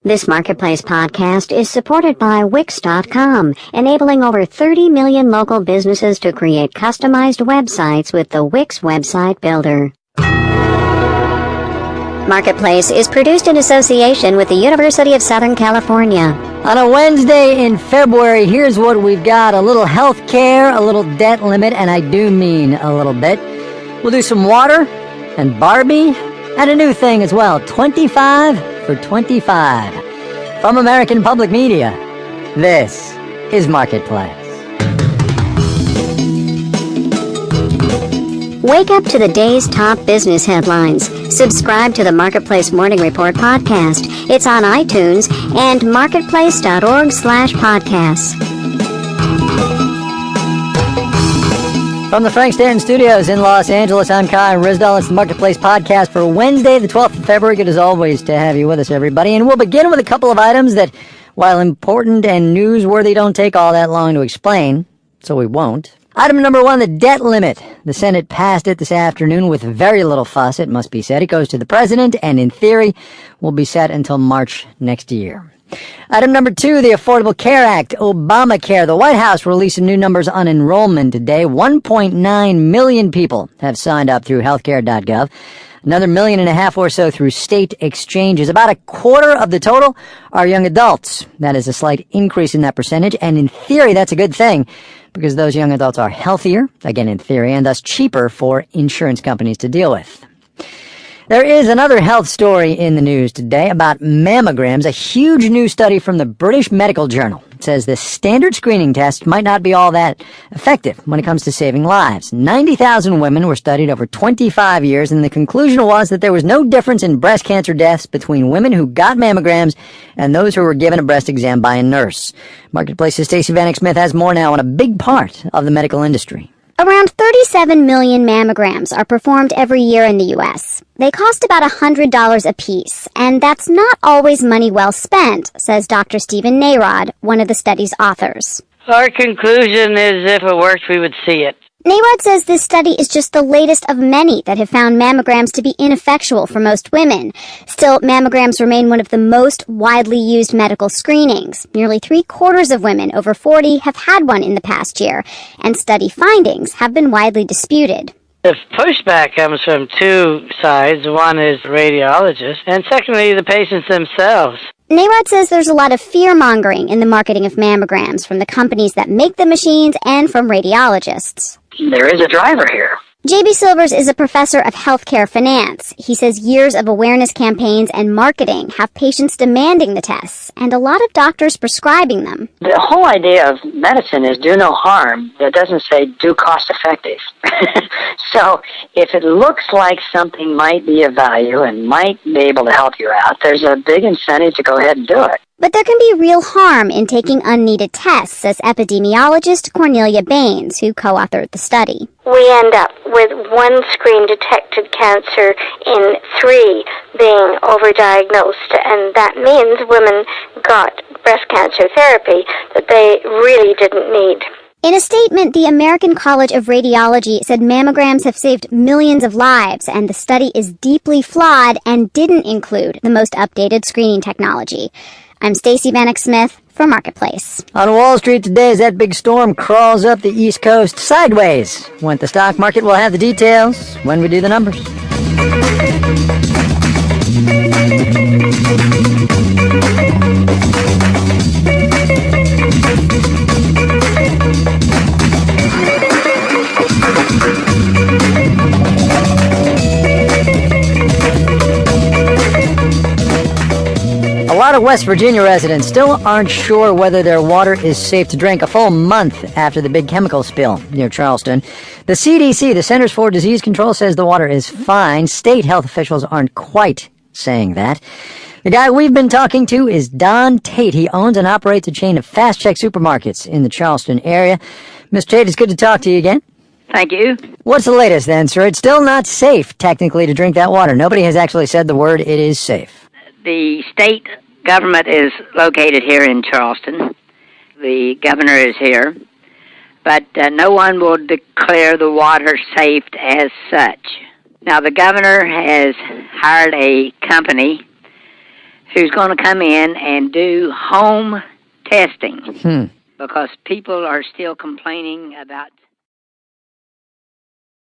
This Marketplace podcast is supported by Wix.com, enabling over 30 million local businesses to create customized websites with the Wix Website Builder. Marketplace is produced in association with the University of Southern California. On a Wednesday in February, here's what we've got. A little health care, a little debt limit, and I do mean a little bit. We'll do some water and Barbie, and a new thing as well, 25 for 25. From American Public Media, this is Marketplace. Wake up to the day's top business headlines. Subscribe to the Marketplace Morning Report podcast. It's on iTunes and marketplace.org/podcasts. From the Frank Stanton Studios in Los Angeles, I'm Kai Ryssdal. It's the Marketplace podcast for Wednesday, the 12th of February. Good as always to have you with us, everybody. And we'll begin with a couple of items that, while important and newsworthy, don't take all that long to explain, so we won't. Item number one, the debt limit. The Senate passed it this afternoon with very little fuss, it must be said. It goes to the president, and in theory, will be set until March next year. Item number two, the Affordable Care Act, Obamacare. The White House released new numbers on enrollment today. 1.9 million people have signed up through healthcare.gov. Another 1.5 million or so through state exchanges. About a quarter of the total are young adults. That is a slight increase in that percentage, and in theory, that's a good thing, because those young adults are healthier, again in theory, and thus cheaper for insurance companies to deal with. There is another health story in the news today about mammograms. A huge new study from the British Medical Journal says the standard screening test might not be all that effective when it comes to saving lives. 90,000 women were studied over 25 years, and the conclusion was that there was no difference in breast cancer deaths between women who got mammograms and those who were given a breast exam by a nurse. Marketplace's Stacey Vanek Smith has more now on a big part of the medical industry. Around 37 million mammograms are performed every year in the U.S. They cost about $100 apiece, and that's not always money well spent, says Dr. Stephen Narod, one of the study's authors. Our conclusion is if it worked, we would see it. Narod says this study is just the latest of many that have found mammograms to be ineffectual for most women. Still, mammograms remain one of the most widely used medical screenings. Nearly 3/4 of women over 40 have had one in the past year, and study findings have been widely disputed. The pushback comes from two sides. One is radiologists, and secondly, the patients themselves. Narod says there's a lot of fear-mongering in the marketing of mammograms from the companies that make the machines and from radiologists. There is a driver here. J.B. Silvers is a professor of healthcare finance. He says years of awareness campaigns and marketing have patients demanding the tests, and a lot of doctors prescribing them. The whole idea of medicine is do no harm. It doesn't say do cost effective. So if it looks like something might be of value and might be able to help you out, there's a big incentive to go ahead and do it. But there can be real harm in taking unneeded tests, says epidemiologist Cornelia Baines, who co-authored the study. We end up with one screen-detected cancer in 3 being overdiagnosed, and that means women got breast cancer therapy that they really didn't need. In a statement, the American College of Radiology said mammograms have saved millions of lives, and the study is deeply flawed and didn't include the most updated screening technology. I'm Stacey Vanek Smith for Marketplace. On Wall Street today, as that big storm crawls up the East Coast sideways, went the stock market. We'll have the details when we do the numbers. A lot of West Virginia residents still aren't sure whether their water is safe to drink a full month after the big chemical spill near Charleston. The CDC, the Centers for Disease Control, says the water is fine. State health officials aren't quite saying that. The guy we've been talking to is Don Tate. He owns and operates a chain of Fast Check supermarkets in the Charleston area. Mr. Tate, it's good to talk to you again. Thank you. What's the latest then, sir? It's still not safe, technically, to drink that water. Nobody has actually said the word it is safe. The state government is located here in Charleston. The governor is here. But no one will declare the water safe as such. Now, the governor has hired a company who's going to come in and do home testing because people are still complaining about